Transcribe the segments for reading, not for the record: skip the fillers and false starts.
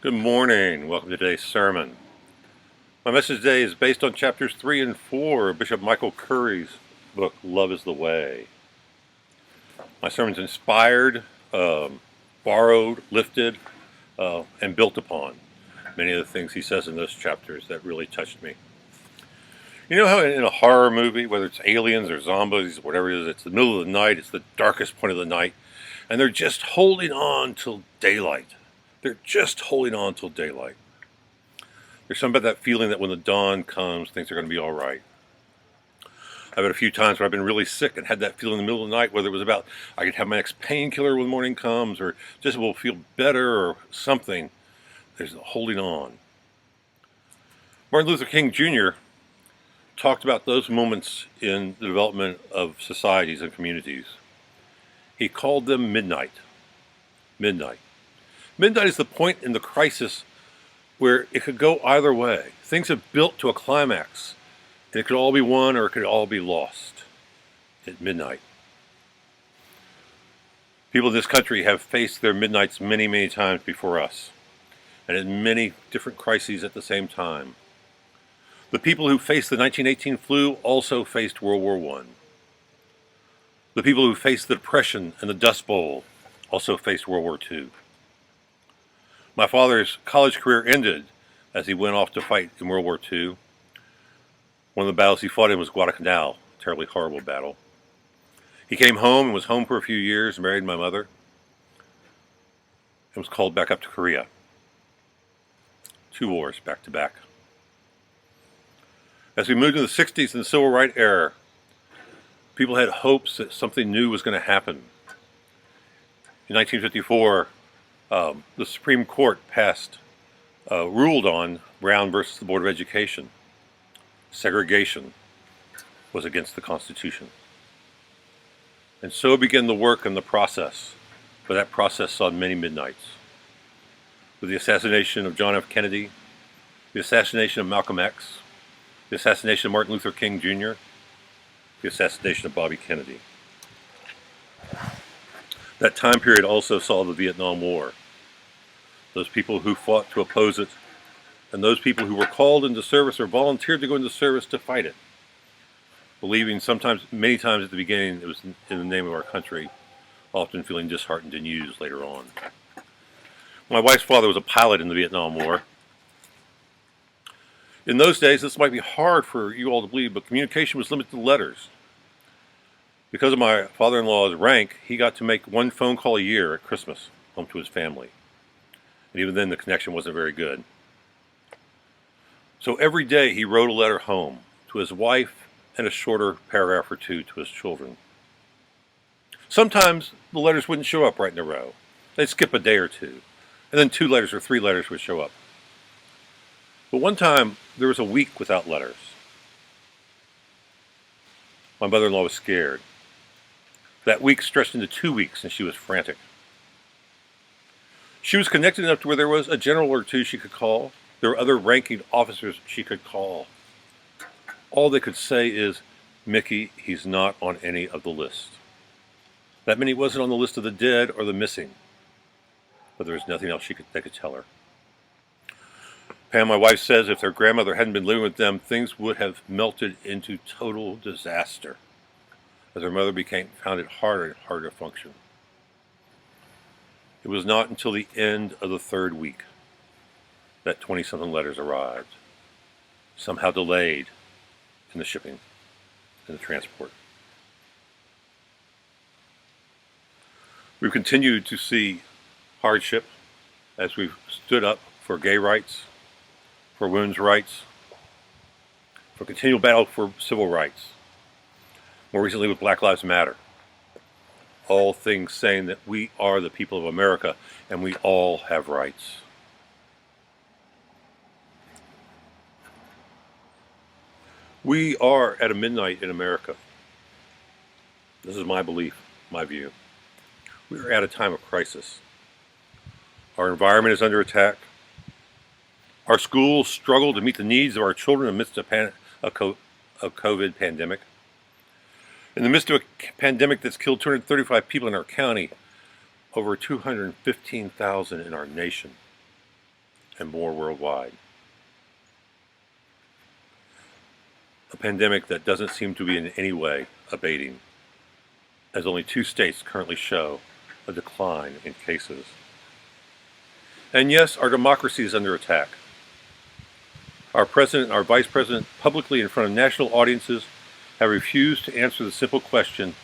Good morning. Welcome to today's sermon. My message today is based on chapters 3 and 4 of Bishop Michael Curry's book, Love is the Way. My sermon's inspired, borrowed, lifted, and built upon many of the things he says in those chapters that really touched me. You know how in a horror movie, whether it's aliens or zombies, whatever it is, it's the middle of the night, it's the darkest point of the night, and they're just holding on till daylight. They're just holding on till daylight. There's something about that feeling that when the dawn comes, things are going to be all right. I've had a few times where I've been really sick and had that feeling in the middle of the night, whether it was about I could have my next painkiller when the morning comes, or just will feel better or something. There's holding on. Martin Luther King Jr. talked about those moments in the development of societies and communities. He called them midnight. Midnight. Midnight is the point in the crisis where it could go either way. Things have built to a climax, and it could all be won or it could all be lost at midnight. People in this country have faced their midnights many, many times before us, and in many different crises at the same time. The people who faced the 1918 flu also faced World War I. The people who faced the Depression and the Dust Bowl also faced World War II. My father's college career ended as he went off to fight in World War II. One of the battles he fought in was Guadalcanal, a terribly horrible battle. He came home and was home for a few years, married my mother, and was called back up to Korea. 2 wars back to back. As we moved into the 60s and the Civil Rights era, people had hopes that something new was going to happen. In 1954, the Supreme Court ruled on Brown versus the Board of Education. Segregation was against the Constitution. And so began the work and the process, but that process saw many midnights. With the assassination of John F. Kennedy, the assassination of Malcolm X, the assassination of Martin Luther King Jr., the assassination of Bobby Kennedy. That time period also saw the Vietnam War. Those people who fought to oppose it, and those people who were called into service or volunteered to go into service to fight it, believing many times at the beginning it was in the name of our country, often feeling disheartened and used later on. My wife's father was a pilot in the Vietnam War. In those days, this might be hard for you all to believe, but communication was limited to letters. Because of my father-in-law's rank, he got to make 1 phone call a year at Christmas home to his family. And even then, the connection wasn't very good. So every day, he wrote a letter home to his wife and a shorter paragraph or 2 to his children. Sometimes the letters wouldn't show up right in a row. They'd skip a day or 2, and then 2 letters or 3 letters would show up. But one time, there was a week without letters. My mother-in-law was scared. That week stretched into 2 weeks, and she was frantic. She was connected enough to where there was a general or 2 she could call. There were other ranking officers she could call. All they could say is, "Mickey, he's not on any of the list." That meant he wasn't on the list of the dead or the missing. But there was nothing else they could tell her. Pam, my wife, says if their grandmother hadn't been living with them, things would have melted into total disaster, as her mother found it harder and harder to function. It was not until the end of the 3rd week that 20-something letters arrived, somehow delayed in the shipping and the transport. We've continued to see hardship as we've stood up for gay rights, for women's rights, for continual battle for civil rights. More recently with Black Lives Matter. All things saying that we are the people of America and we all have rights. We are at a midnight in America. This is my belief, my view. We are at a time of crisis. Our environment is under attack. Our schools struggle to meet the needs of our children amidst a COVID pandemic. In the midst of a pandemic that's killed 235 people in our county, over 215,000 in our nation. and more worldwide. A pandemic that doesn't seem to be in any way abating, as only 2 states currently show a decline in cases. And yes, our democracy is under attack. Our president and our vice president, publicly in front of national audiences, have refused to answer the simple question,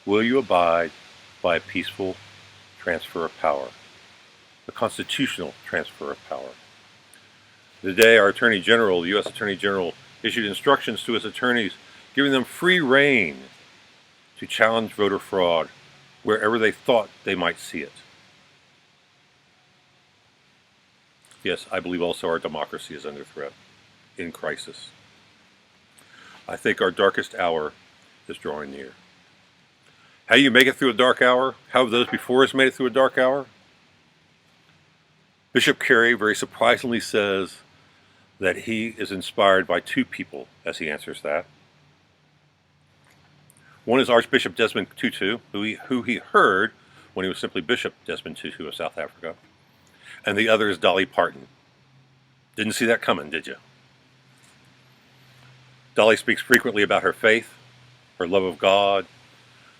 will you abide by a peaceful transfer of power, a constitutional transfer of power? Today, our Attorney General, the U.S. Attorney General, issued instructions to his attorneys, giving them free rein to challenge voter fraud wherever they thought they might see it. Yes, I believe also our democracy is under threat, in crisis. I think our darkest hour is drawing near. How do you make it through a dark hour? How have those before us made it through a dark hour? Bishop Carey very surprisingly says that he is inspired by 2 people as he answers that. One is Archbishop Desmond Tutu, who he heard when he was simply Bishop Desmond Tutu of South Africa. And the other is Dolly Parton. Didn't see that coming, did you? Dolly speaks frequently about her faith, her love of God,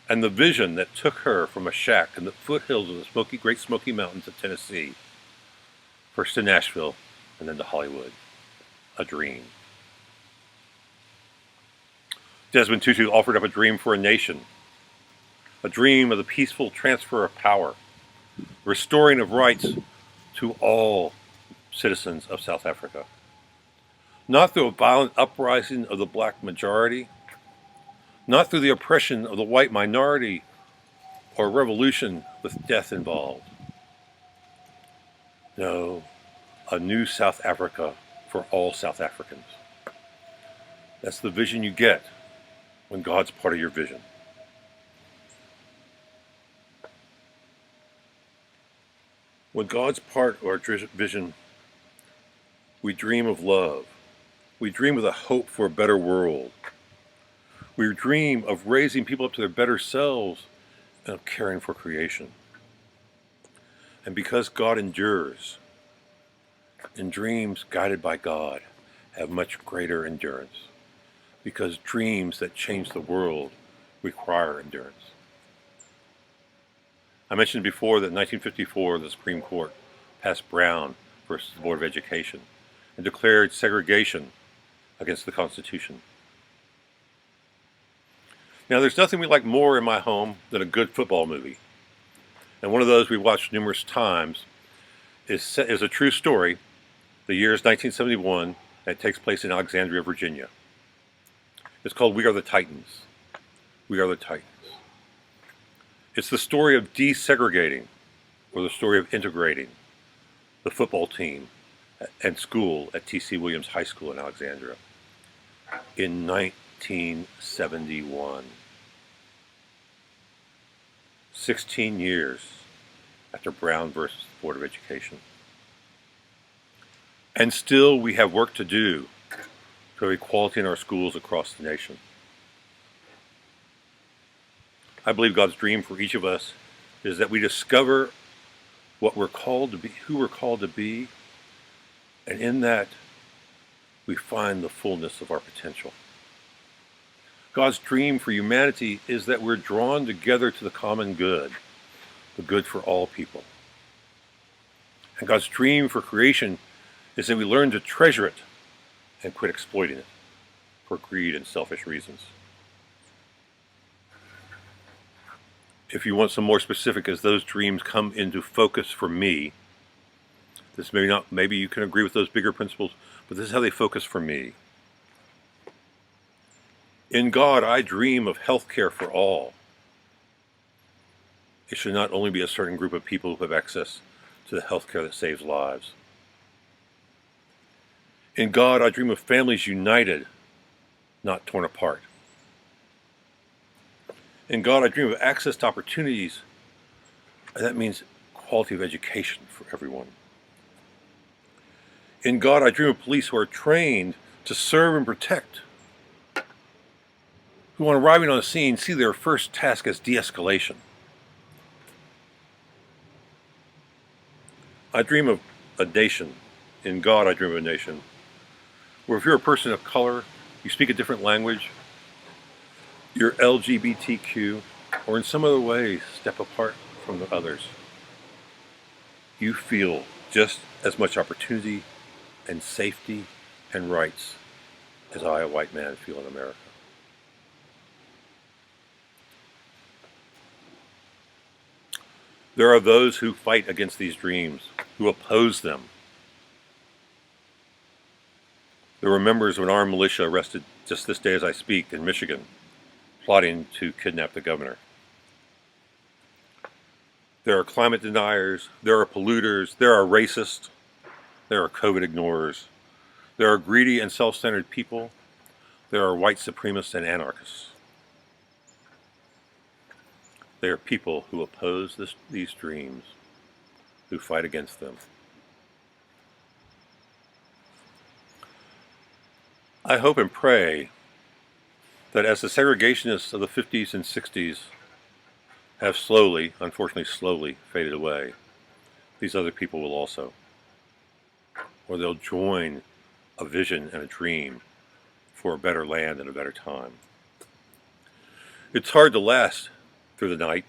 and the vision that took her from a shack in the foothills of the Great Smoky Mountains of Tennessee, first to Nashville and then to Hollywood. A dream. Desmond Tutu offered up a dream for a nation, a dream of the peaceful transfer of power, restoring of rights to all citizens of South Africa. Not through a violent uprising of the black majority, not through the oppression of the white minority or a revolution with death involved. No, a new South Africa for all South Africans. That's the vision you get when God's part of your vision. When God's part of our vision, we dream of love. We dream of the hope for a better world. We dream of raising people up to their better selves and of caring for creation. And because God endures, and dreams guided by God have much greater endurance, because dreams that change the world require endurance. I mentioned before that in 1954 the Supreme Court passed Brown versus the Board of Education and declared segregation against the Constitution. Now, there's nothing we like more in my home than a good football movie. And one of those we've watched numerous times is a true story. The year is 1971, and it takes place in Alexandria, Virginia. It's called We Are the Titans. We Are the Titans. It's the story of desegregating, or the story of integrating, the football team and school at T.C. Williams High School in Alexandria in 1971. 16 years after Brown versus the Board of Education. And still we have work to do to have equality in our schools across the nation. I believe God's dream for each of us is that we discover what we're called to be, who we're called to be, and in that we find the fullness of our potential. God's dream for humanity is that we're drawn together to the common good, the good for all people. And God's dream for creation is that we learn to treasure it and quit exploiting it for greed and selfish reasons. If you want some more specific, as those dreams come into focus for me, this maybe you can agree with those bigger principles, but this is how they focus for me. In God, I dream of health care for all. It should not only be a certain group of people who have access to the health care that saves lives. In God, I dream of families united, not torn apart. In God, I dream of access to opportunities, and that means quality of education for everyone. In God, I dream of police who are trained to serve and protect, who, on arriving on a scene, see their first task as de-escalation. I dream of a nation. In God I dream of a nation. Where if you're a person of color, you speak a different language, you're LGBTQ, or in some other way step apart from the others, you feel just as much opportunity and safety and rights as I, a white man, feel in America. There are those who fight against these dreams, who oppose them. There were members of an armed militia arrested just this day as I speak in Michigan, plotting to kidnap the governor. There are climate deniers, there are polluters, there are racists, there are COVID ignorers, there are greedy and self-centered people, there are white supremacists and anarchists. They are people who oppose these dreams, who fight against them. I hope and pray that as the segregationists of the 50s and 60s have slowly, unfortunately slowly, faded away, these other people will also. Or they'll join a vision and a dream for a better land and a better time. It's hard to last through the night,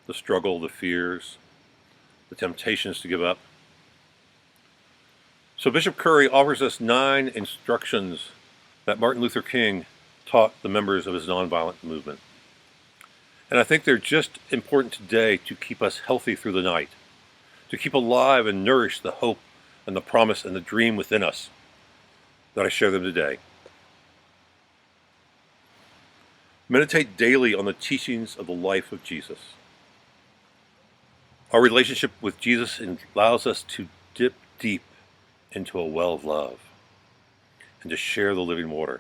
the struggle, the fears, the temptations to give up. So Bishop Curry offers us 9 instructions that Martin Luther King taught the members of his nonviolent movement. And I think they're just important today to keep us healthy through the night, to keep alive and nourish the hope and the promise and the dream within us, that I share them today. Meditate daily on the teachings of the life of Jesus. Our relationship with Jesus allows us to dip deep into a well of love and to share the living water.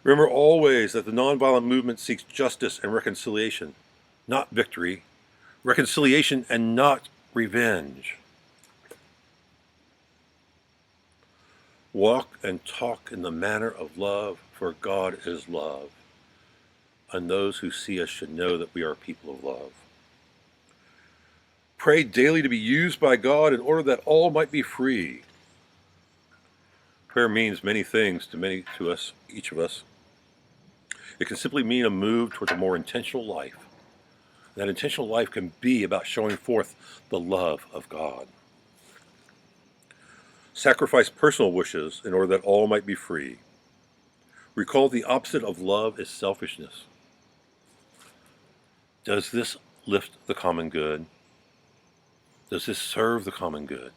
Remember always that the nonviolent movement seeks justice and reconciliation, not victory, reconciliation and not revenge. Walk and talk in the manner of love, for God is love, and those who see us should know that we are people of love. Pray daily to be used by God in order that all might be free. Prayer means many things to us, each of us. It can simply mean a move towards a more intentional life. That intentional life can be about showing forth the love of God. Sacrifice personal wishes in order that all might be free. Recall the opposite of love is selfishness. Does this lift the common good? Does this serve the common good?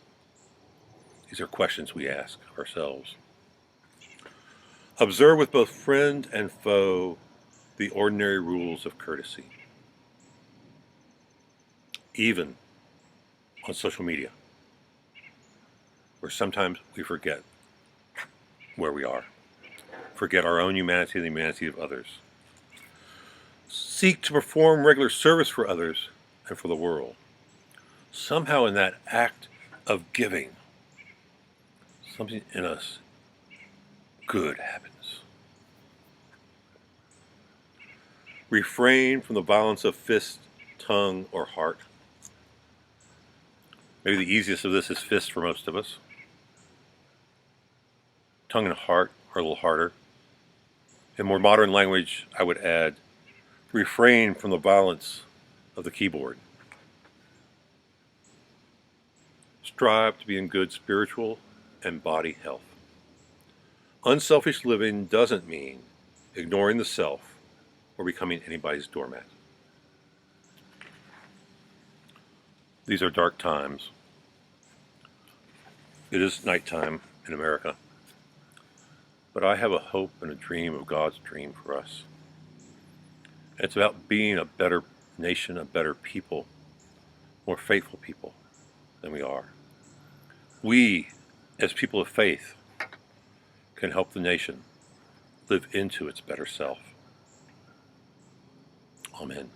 These are questions we ask ourselves. Observe with both friend and foe the ordinary rules of courtesy, even on social media, where sometimes we forget where we are, forget our own humanity and the humanity of others. Seek to perform regular service for others and for the world. Somehow in that act of giving, something in us good happens. Refrain from the violence of fist, tongue, or heart. Maybe the easiest of this is fist for most of us. Tongue and heart are a little harder. In more modern language, I would add, refrain from the violence of the keyboard. Strive to be in good spiritual and body health. Unselfish living doesn't mean ignoring the self or becoming anybody's doormat. These are dark times. It is nighttime in America. But I have a hope and a dream of God's dream for us. It's about being a better nation, a better people, more faithful people than we are. We, as people of faith, can help the nation live into its better self. Amen.